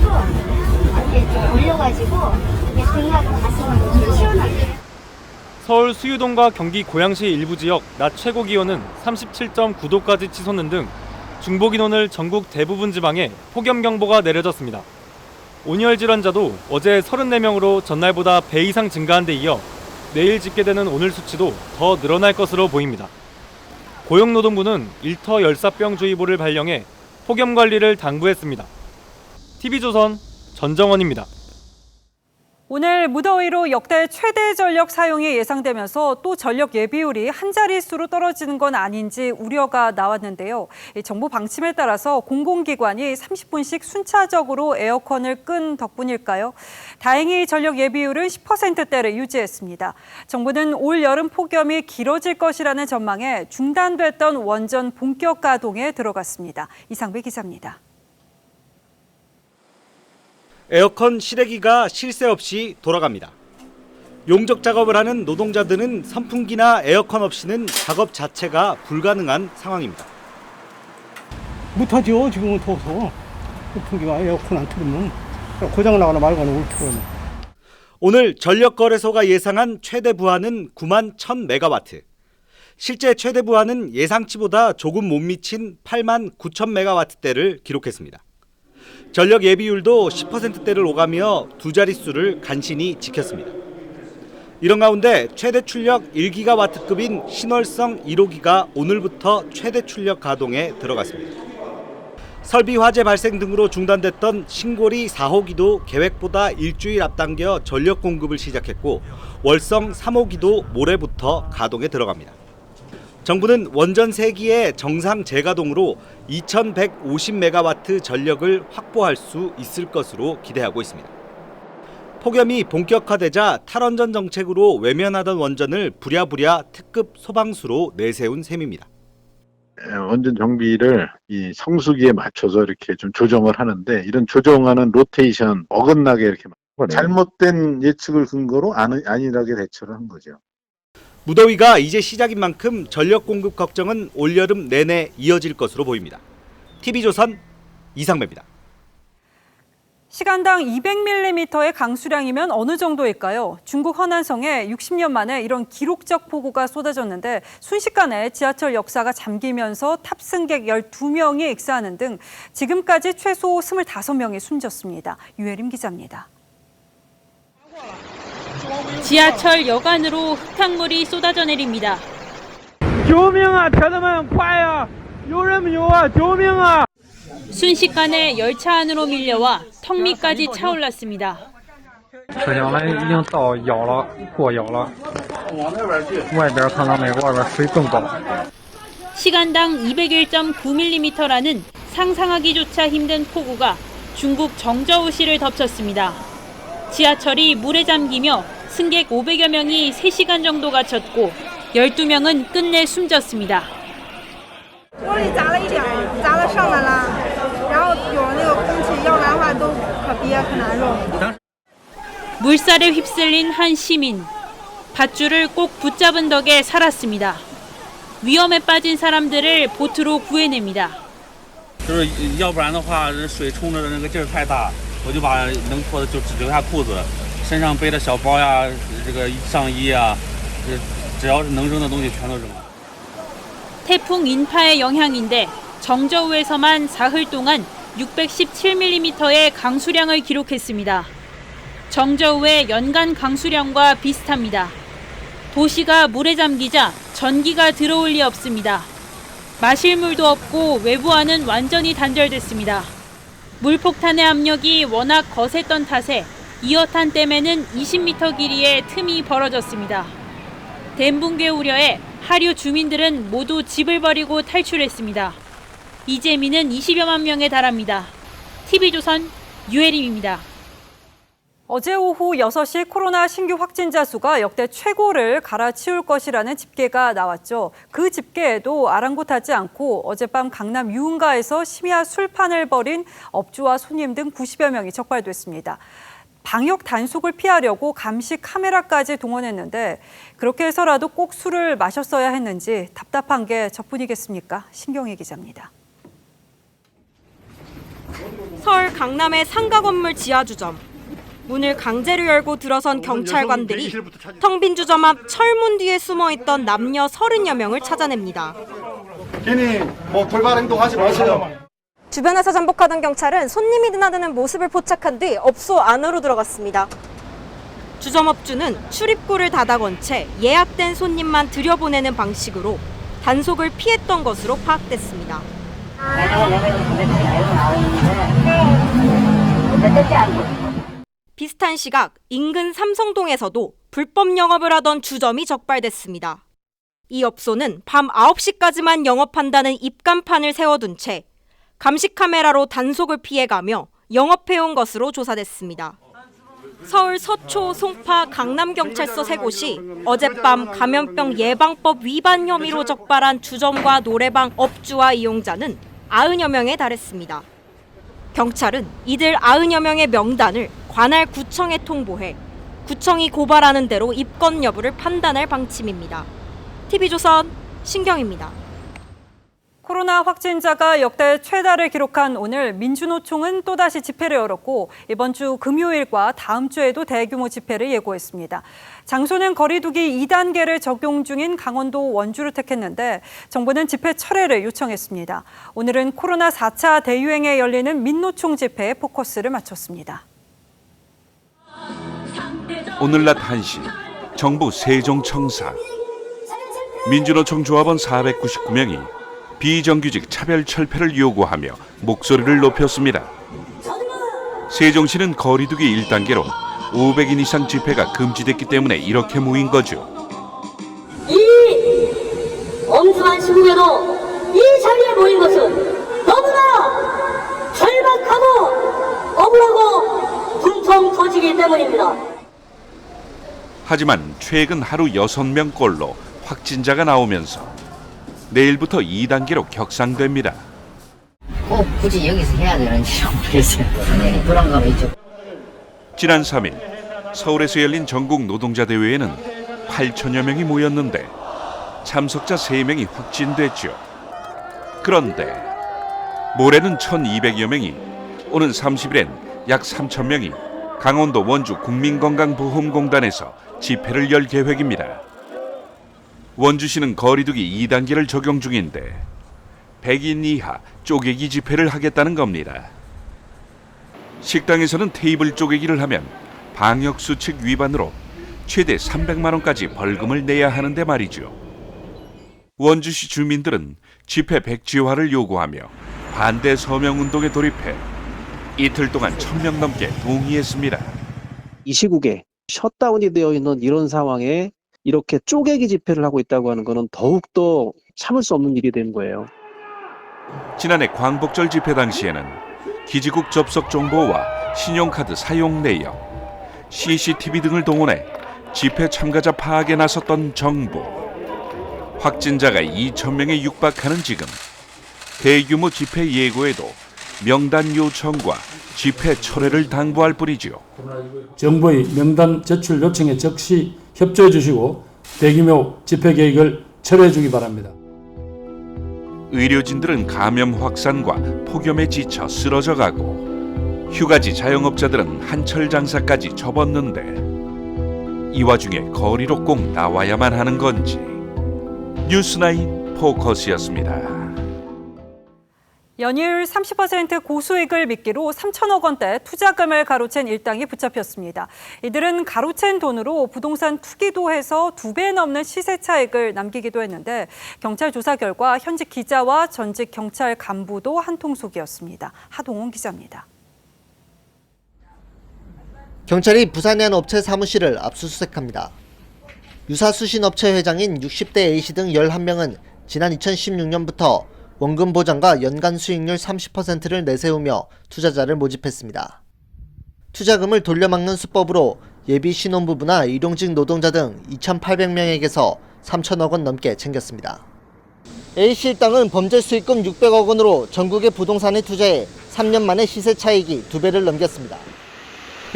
이렇게 좀 올려가지고 등하고 가슴을 좀 시원하게. 서울 수유동과 경기 고양시 일부 지역 낮 최고 기온은 37.9도까지 치솟는 등 중복 인원을 전국 대부분 지방에 폭염경보가 내려졌습니다. 온열 질환자도 어제 34명으로 전날보다 배 이상 증가한 데 이어 내일 집계되는 오늘 수치도 더 늘어날 것으로 보입니다. 고용노동부는 일터 열사병주의보를 발령해 폭염 관리를 당부했습니다. TV조선 전정원입니다. 오늘 무더위로 역대 최대 전력 사용이 예상되면서 또 전력 예비율이 한 자릿수로 떨어지는 건 아닌지 우려가 나왔는데요. 정부 방침에 따라서 공공기관이 30분씩 순차적으로 에어컨을 끈 덕분일까요? 다행히 전력 예비율은 10%대를 유지했습니다. 정부는 올 여름 폭염이 길어질 것이라는 전망에 중단됐던 원전 본격 가동에 들어갔습니다. 이상배 기자입니다. 에어컨 실외기가 쉴 새 없이 돌아갑니다. 용접 작업을 하는 노동자들은 선풍기나 에어컨 없이는 작업 자체가 불가능한 상황입니다. 못하죠. 지금은 더워서. 선풍기가 에어컨 안 틀으면 고장 나거나 말거나 올 틀어요. 오늘 전력거래소가 예상한 최대 부하는 9만 1,000메가와트. 실제 최대 부하는 예상치보다 조금 못 미친 8만 9,000메가와트대를 기록했습니다. 전력 예비율도 10%대를 오가며 두 자릿수를 간신히 지켰습니다. 이런 가운데 최대 출력 1기가와트급인 신월성 1호기가 오늘부터 최대 출력 가동에 들어갔습니다. 설비 화재 발생 등으로 중단됐던 신고리 4호기도 계획보다 일주일 앞당겨 전력 공급을 시작했고 월성 3호기도 모레부터 가동에 들어갑니다. 정부는 원전 3기의 정상 재가동으로 2,150메가와트 전력을 확보할 수 있을 것으로 기대하고 있습니다. 폭염이 본격화되자 탈원전 정책으로 외면하던 원전을 부랴부랴 특급 소방수로 내세운 셈입니다. 원전 정비를 이 성수기에 맞춰서 이렇게 좀 조정을 하는데 이런 조정하는 로테이션 어긋나게 이렇게 잘못된 예측을 근거로 안일하게 대처를 한 거죠. 무더위가 이제 시작인 만큼 전력 공급 걱정은 올여름 내내 이어질 것으로 보입니다. TV조선 이상배입니다. 시간당 200mm의 강수량이면 어느 정도일까요? 중국 허난성에 60년 만에 이런 기록적 폭우가 쏟아졌는데 순식간에 지하철 역사가 잠기면서 탑승객 12명이 익사하는 등 지금까지 최소 25명이 숨졌습니다. 유혜림 기자입니다. 지하철 여간으로 흙탕물이 쏟아져 내립니다. 救命啊！铁子们，快呀！有人没有啊？救命啊！ 순식간에 열차 안으로 밀려와 턱 밑까지 차올랐습니다. 车厢呢已经到腰了，过腰了。外边可能没外边水更高。 시간당 201.9mm라는 상상하기조차 힘든 폭우가 중국 정저우시를 덮쳤습니다. 지하철이 물에 잠기며 승객 500여 명이 3시간 정도 갇혔고 12명은 끝내 숨졌습니다. 물살에 휩쓸린 한 시민. 밧줄을 꼭 붙잡은 덕에 살았습니다. 위험에 빠진 사람들을 보트로 구해냅니다. 要不然的话水冲着那个劲儿太大 我就把能脱的就只留下裤子，身上背的小包呀，这个上衣啊，只要是能扔的东西全都扔了。 태풍 인파의 영향인데 정저우에서만 사흘 동안 617mm의 강수량을 기록했습니다. 정저우의 연간 강수량과 비슷합니다. 도시가 물에 잠기자 전기가 들어올 리 없습니다. 마실 물도 없고 외부와는 완전히 단절됐습니다. 물폭탄의 압력이 워낙 거셌던 탓에 이어탄 댐에는 20m 길이의 틈이 벌어졌습니다. 댐 붕괴 우려에 하류 주민들은 모두 집을 버리고 탈출했습니다. 이재민은 20여만 명에 달합니다. TV조선 유혜림입니다. 어제 오후 6시 코로나 신규 확진자 수가 역대 최고를 갈아치울 것이라는 집계가 나왔죠. 그 집계에도 아랑곳하지 않고 어젯밤 강남 유흥가에서 심야 술판을 벌인 업주와 손님 등 90여 명이 적발됐습니다. 방역 단속을 피하려고 감시 카메라까지 동원했는데 그렇게 해서라도 꼭 술을 마셨어야 했는지 답답한 게 저뿐이겠습니까? 신경희 기자입니다. 서울 강남의 상가 건물 지하 주점. 문을 강제로 열고 들어선 경찰관들이 텅 빈 주점 앞 철문 뒤에 숨어있던 남녀 30여 명을 찾아냅니다. 괜히 돌발 행동하지 마세요. 주변에서 잠복하던 경찰은 손님이 드나드는 모습을 포착한 뒤 업소 안으로 들어갔습니다. 주점업주는 출입구를 닫아건 채 예약된 손님만 들여보내는 방식으로 단속을 피했던 것으로 파악됐습니다. 비슷한 시각 인근 삼성동에서도 불법 영업을 하던 주점이 적발됐습니다. 이 업소는 밤 9시까지만 영업한다는 입간판을 세워둔 채 감시 카메라로 단속을 피해가며 영업해온 것으로 조사됐습니다. 서울 서초, 송파, 강남경찰서 3곳이 어젯밤 감염병 예방법 위반 혐의로 적발한 주점과 노래방 업주와 이용자는 90여 명에 달했습니다. 경찰은 이들 90여 명의 명단을 관할 구청에 통보해 구청이 고발하는 대로 입건 여부를 판단할 방침입니다. TV조선 신경입니다. 코로나 확진자가 역대 최다를 기록한 오늘 민주노총은 또다시 집회를 열었고 이번 주 금요일과 다음 주에도 대규모 집회를 예고했습니다. 장소는 거리두기 2단계를 적용 중인 강원도 원주를 택했는데 정부는 집회 철회를 요청했습니다. 오늘은 코로나 4차 대유행에 열리는 민노총 집회에 포커스를 맞췄습니다. 오늘 낮 1시 정부 세종청사 민주노총 조합원 499명이 비정규직 차별 철폐를 요구하며 목소리를 높였습니다. 세종시는 거리두기 1단계로 500인 이상 집회가 금지됐기 때문에 이렇게 모인 거죠. 이 엄중한 시국에도 이 자리에 모인 것은 너무나 절박하고 억울하고 분통 터지기 때문입니다. 하지만 최근 하루 6명꼴로 확진자가 나오면서 내일부터 2단계로 격상됩니다. 꼭 굳이 여기서 해야 되는지 모르겠어요. 그런 거 있죠. 지난 3일 서울에서 열린 전국 노동자 대회에는 8천여 명이 모였는데 참석자 3명이 확진됐죠. 그런데 모레는 1,200여 명이, 오는 30일엔 약 3천 명이 강원도 원주 국민건강보험공단에서 집회를 열 계획입니다. 원주시는 거리두기 2단계를 적용 중인데 100인 이하 쪼개기 집회를 하겠다는 겁니다. 식당에서는 테이블 쪼개기를 하면 방역수칙 위반으로 최대 300만 원까지 벌금을 내야 하는데 말이죠. 원주시 주민들은 집회 백지화를 요구하며 반대 서명운동에 돌입해 이틀 동안 1,000명 넘게 동의했습니다. 이 시국에 셧다운이 되어 있는 이런 상황에 이렇게 쪼개기 집회를 하고 있다고 하는 것은 더욱더 참을 수 없는 일이 된 거예요. 지난해 광복절 집회 당시에는 기지국 접속 정보와 신용카드 사용 내역, CCTV 등을 동원해 집회 참가자 파악에 나섰던 정부. 확진자가 2,000명에 육박하는 지금 대규모 집회 예고에도 명단 요청과 집회 철회를 당부할 뿐이죠. 정부의 명단 제출 요청에 즉시 협조해 주시고 대규모 집회 계획을 철회해 주기 바랍니다. 의료진들은 감염 확산과 폭염에 지쳐 쓰러져 가고 휴가지 자영업자들은 한철 장사까지 접었는데 이 와중에 거리로 꼭 나와야만 하는 건지. 뉴스9 포커스였습니다. 연이율 30% 고수익을 미끼로 3천억 원대 투자금을 가로챈 일당이 붙잡혔습니다. 이들은 가로챈 돈으로 부동산 투기도 해서 2배 넘는 시세 차익을 남기기도 했는데 경찰 조사 결과 현직 기자와 전직 경찰 간부도 한통속이었습니다. 하동원 기자입니다. 경찰이 부산의 한 업체 사무실을 압수수색합니다. 유사 수신업체 회장인 60대 A씨 등 11명은 지난 2016년부터 원금 보장과 연간 수익률 30%를 내세우며 투자자를 모집했습니다. 투자금을 돌려막는 수법으로 예비 신혼부부나 일용직 노동자 등 2,800명에게서 3천억 원 넘게 챙겼습니다. A씨 일당은 범죄 수익금 600억 원으로 전국의 부동산에 투자해 3년 만에 시세 차익이 2배를 넘겼습니다.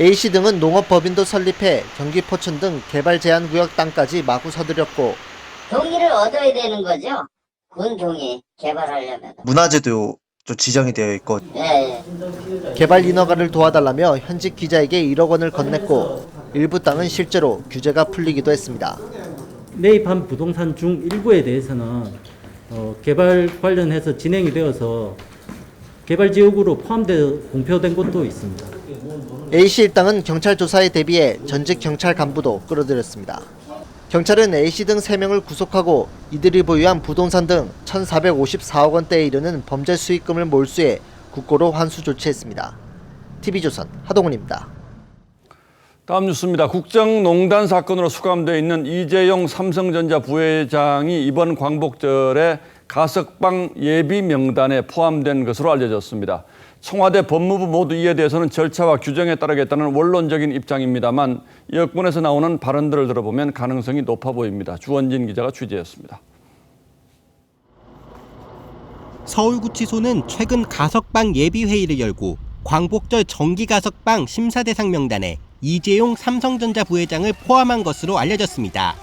A씨 등은 농업법인도 설립해 경기 포천 등 개발 제한 구역 땅까지 마구 서들였고 동의를 얻어야 되는 거죠. 군 동의 개발하려면. 문화재도 좀 지정이 되어 있고 개발 인허가를 도와달라며 현직 기자에게 1억 원을 건넸고 일부 땅은 실제로 규제가 풀리기도 했습니다. 매입한 부동산 중 일부에 대해서는 개발 관련해서 진행이 되어서 개발 지역으로 포함되어 공표된 곳도 있습니다. A씨 일당은 경찰 조사에 대비해 전직 경찰 간부도 끌어들였습니다. 경찰은 A씨 등 3명을 구속하고 이들이 보유한 부동산 등 1,454억 원대에 이르는 범죄 수익금을 몰수해 국고로 환수 조치했습니다. TV조선 하동훈입니다. 다음 뉴스입니다. 국정농단 사건으로 수감되어 있는 이재용 삼성전자 부회장이 이번 광복절에 가석방 예비 명단에 포함된 것으로 알려졌습니다. 청와대 법무부 모두 이에 대해서는 절차와 규정에 따르겠다는 원론적인 입장입니다만 여권에서 나오는 발언들을 들어보면 가능성이 높아 보입니다. 주원진 기자가 취재했습니다. 서울구치소는 최근 가석방 예비회의를 열고 광복절 정기가석방 심사대상 명단에 이재용 삼성전자 부회장을 포함한 것으로 알려졌습니다.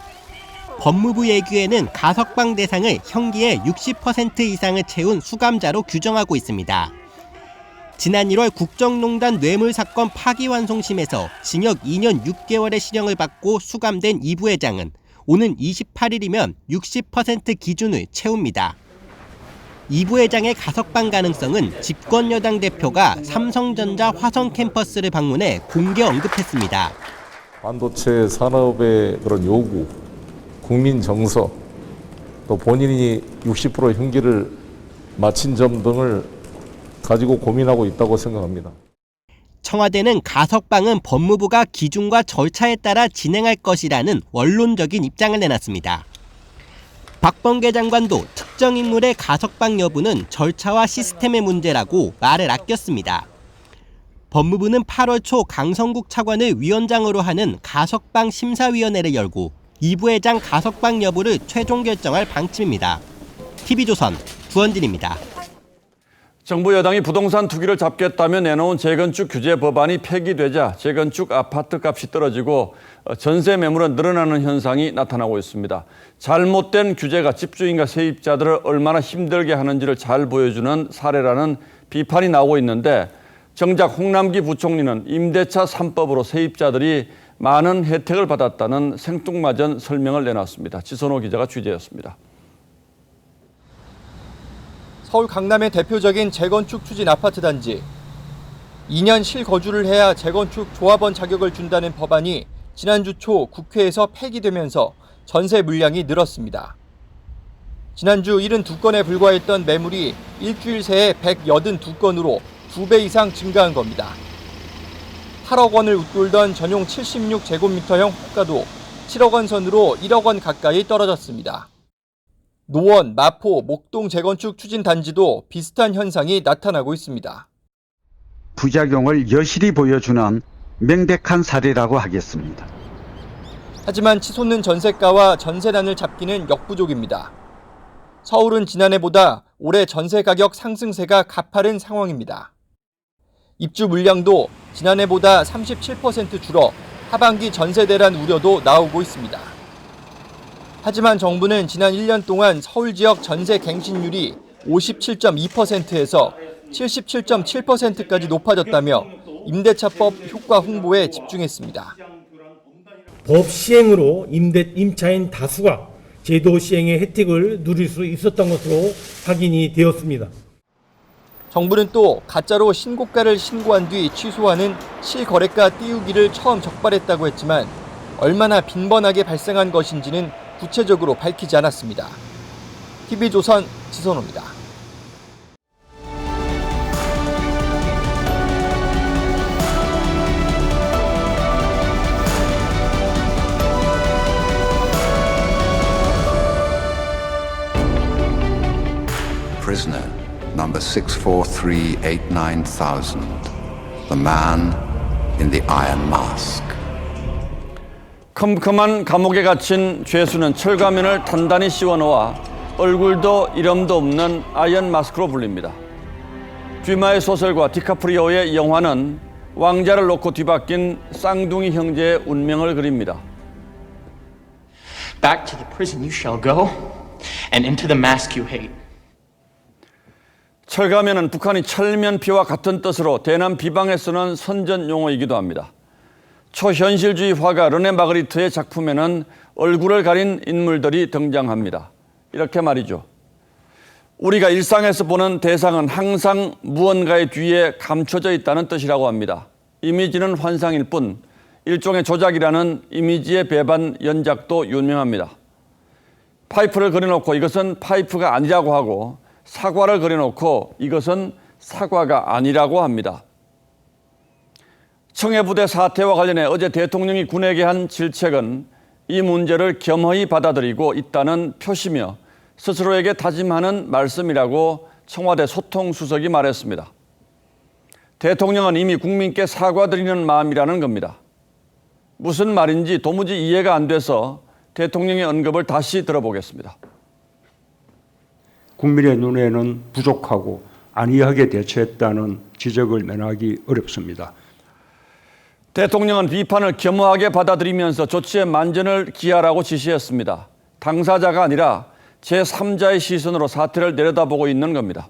법무부 예규에는 가석방 대상을 형기의 60% 이상을 채운 수감자로 규정하고 있습니다. 지난 1월 국정농단 뇌물사건 파기환송심에서 징역 2년 6개월의 실형을 받고 수감된 이 부회장은 오는 28일이면 60% 기준을 채웁니다. 이 부회장의 가석방 가능성은 집권여당 대표가 삼성전자 화성 캠퍼스를 방문해 공개 언급했습니다. 반도체 산업의 그런 요구, 국민 정서, 또 본인이 60% 형기를 마친 점 등을 가지고 고민하고 있다고 생각합니다. 청와대는 가석방은 법무부가 기준과 절차에 따라 진행할 것이라는 원론적인 입장을 내놨습니다. 박범계 장관도 특정 인물의 가석방 여부는 절차와 시스템의 문제라고 말을 아꼈습니다. 법무부는 8월 초 강성국 차관을 위원장으로 하는 가석방 심사위원회를 열고 이 부회장 가석방 여부를 최종 결정할 방침입니다. TV조선 주원진입니다. 정부 여당이 부동산 투기를 잡겠다며 내놓은 재건축 규제 법안이 폐기되자 재건축 아파트 값이 떨어지고 전세 매물은 늘어나는 현상이 나타나고 있습니다. 잘못된 규제가 집주인과 세입자들을 얼마나 힘들게 하는지를 잘 보여주는 사례라는 비판이 나오고 있는데 정작 홍남기 부총리는 임대차 3법으로 세입자들이 많은 혜택을 받았다는 생뚱맞은 설명을 내놨습니다. 지선호 기자가 취재했습니다. 서울 강남의 대표적인 재건축 추진 아파트 단지. 2년 실거주를 해야 재건축 조합원 자격을 준다는 법안이 지난주 초 국회에서 폐기되면서 전세 물량이 늘었습니다. 지난주 72건에 불과했던 매물이 일주일 새에 182건으로 2배 이상 증가한 겁니다. 8억 원을 웃돌던 전용 76제곱미터형 호가도 7억 원 선으로 1억 원 가까이 떨어졌습니다. 노원, 마포, 목동 재건축 추진 단지도 비슷한 현상이 나타나고 있습니다. 부작용을 여실히 보여주는 명백한 사례라고 하겠습니다. 하지만 치솟는 전세가와 전세난을 잡기는 역부족입니다. 서울은 지난해보다 올해 전세 가격 상승세가 가파른 상황입니다. 입주 물량도 지난해보다 37% 줄어 하반기 전세 대란 우려도 나오고 있습니다. 하지만 정부는 지난 1년 동안 서울 지역 전세 갱신율이 57.2%에서 77.7%까지 높아졌다며 임대차법 효과 홍보에 집중했습니다. 법 시행으로 임차인 다수가 제도 시행의 혜택을 누릴 수 있었던 것으로 확인이 되었습니다. 정부는 또 가짜로 신고가를 신고한 뒤 취소하는 실거래가 띄우기를 처음 적발했다고 했지만 얼마나 빈번하게 발생한 것인지는 구체적으로 밝히지 않았습니다. TV조선 지선호입니다. Prisoner number 64389,000, the man in the iron mask. 컴컴한 감옥에 갇힌 죄수는 철가면을 단단히 씌워놓아 얼굴도 이름도 없는 아이언 마스크로 불립니다. 듀마의 소설과 디카프리오의 영화는 왕자를 놓고 뒤바뀐 쌍둥이 형제의 운명을 그립니다. Back to the prison you shall go, and into the mask you hate. 철가면은 북한이 철면피와 같은 뜻으로 대남 비방에 쓰는 선전 용어이기도 합니다. 초현실주의 화가 르네 마그리트의 작품에는 얼굴을 가린 인물들이 등장합니다. 이렇게 말이죠. 우리가 일상에서 보는 대상은 항상 무언가의 뒤에 감춰져 있다는 뜻이라고 합니다. 이미지는 환상일 뿐 일종의 조작이라는 이미지의 배반 연작도 유명합니다. 파이프를 그려놓고 이것은 파이프가 아니라고 하고 사과를 그려놓고 이것은 사과가 아니라고 합니다. 청해부대 사태와 관련해 어제 대통령이 군에게 한 질책은 이 문제를 겸허히 받아들이고 있다는 표시며 스스로에게 다짐하는 말씀이라고 청와대 소통수석이 말했습니다. 대통령은 이미 국민께 사과드리는 마음이라는 겁니다. 무슨 말인지 도무지 이해가 안 돼서 대통령의 언급을 다시 들어보겠습니다. 국민의 눈에는 부족하고 안이하게 대처했다는 지적을 면하기 어렵습니다. 대통령은 비판을 겸허하게 받아들이면서 조치에 만전을 기하라고 지시했습니다. 당사자가 아니라 제3자의 시선으로 사태를 내려다보고 있는 겁니다.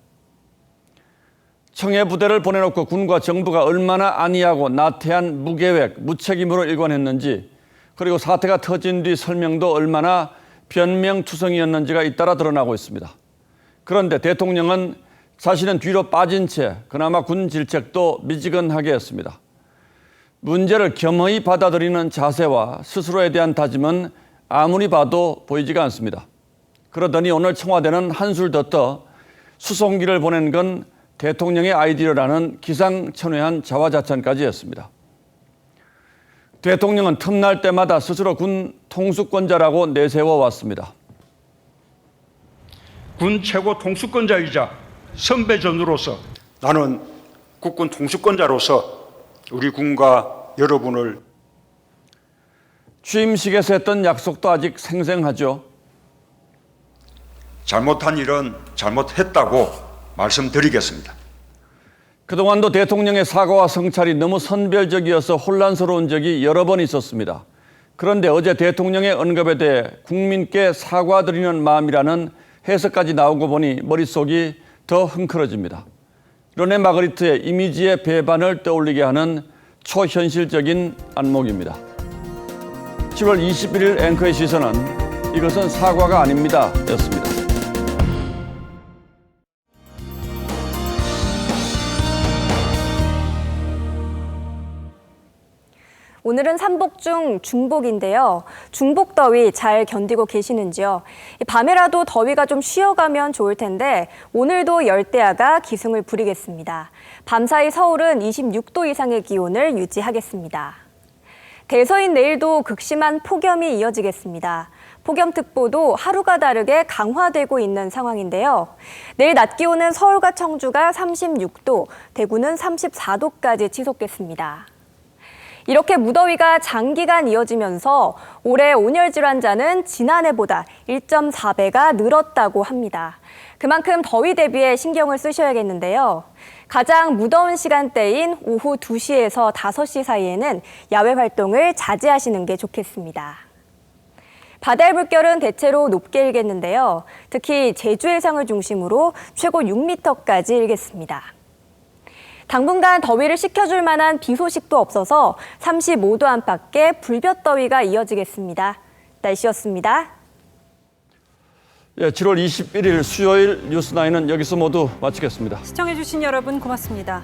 청해부대를 보내놓고 군과 정부가 얼마나 안이하고 나태한 무계획, 무책임으로 일관했는지 그리고 사태가 터진 뒤 설명도 얼마나 변명투성이었는지가 잇따라 드러나고 있습니다. 그런데 대통령은 자신은 뒤로 빠진 채 그나마 군 질책도 미지근하게 했습니다. 문제를 겸허히 받아들이는 자세와 스스로에 대한 다짐은 아무리 봐도 보이지가 않습니다. 그러더니 오늘 청와대는 한술 더 떠 수송기를 보낸 건 대통령의 아이디어라는 기상천외한 자화자찬까지 했습니다. 대통령은 틈날 때마다 스스로 군 통수권자라고 내세워 왔습니다. 군 최고 통수권자이자 선배전우로서 나는 국군 통수권자로서 우리 군과 여러분을 취임식에서 했던 약속도 아직 생생하죠. 잘못한 일은 잘못했다고 말씀드리겠습니다. 그동안도 대통령의 사과와 성찰이 너무 선별적이어서 혼란스러운 적이 여러 번 있었습니다. 그런데 어제 대통령의 언급에 대해 국민께 사과드리는 마음이라는 해석까지 나온 거 보니 머릿속이 더 흥크러집니다. 르네 마그리트의 이미지의 배반을 떠올리게 하는 초현실적인 안목입니다. 7월 21일 앵커의 시선은 이것은 사과가 아닙니다 였습니다. 오늘은 삼복 중 중복인데요. 중복 더위 잘 견디고 계시는지요? 밤에라도 더위가 좀 쉬어가면 좋을 텐데 오늘도 열대야가 기승을 부리겠습니다. 밤사이 서울은 26도 이상의 기온을 유지하겠습니다. 대서인 내일도 극심한 폭염이 이어지겠습니다. 폭염특보도 하루가 다르게 강화되고 있는 상황인데요. 내일 낮 기온은 서울과 청주가 36도, 대구는 34도까지 치솟겠습니다. 이렇게 무더위가 장기간 이어지면서 올해 온열 질환자는 지난해보다 1.4배가 늘었다고 합니다. 그만큼 더위 대비에 신경을 쓰셔야겠는데요. 가장 무더운 시간대인 오후 2시에서 5시 사이에는 야외 활동을 자제하시는 게 좋겠습니다. 바다의 물결은 대체로 높게 일겠는데요. 특히 제주 해상을 중심으로 최고 6m까지 일겠습니다. 당분간 더위를 식혀줄 만한 비 소식도 없어서 35도 안팎의 불볕더위가 이어지겠습니다. 날씨였습니다. 7월 21일 수요일 뉴스9은 여기서 모두 마치겠습니다. 시청해주신 여러분 고맙습니다.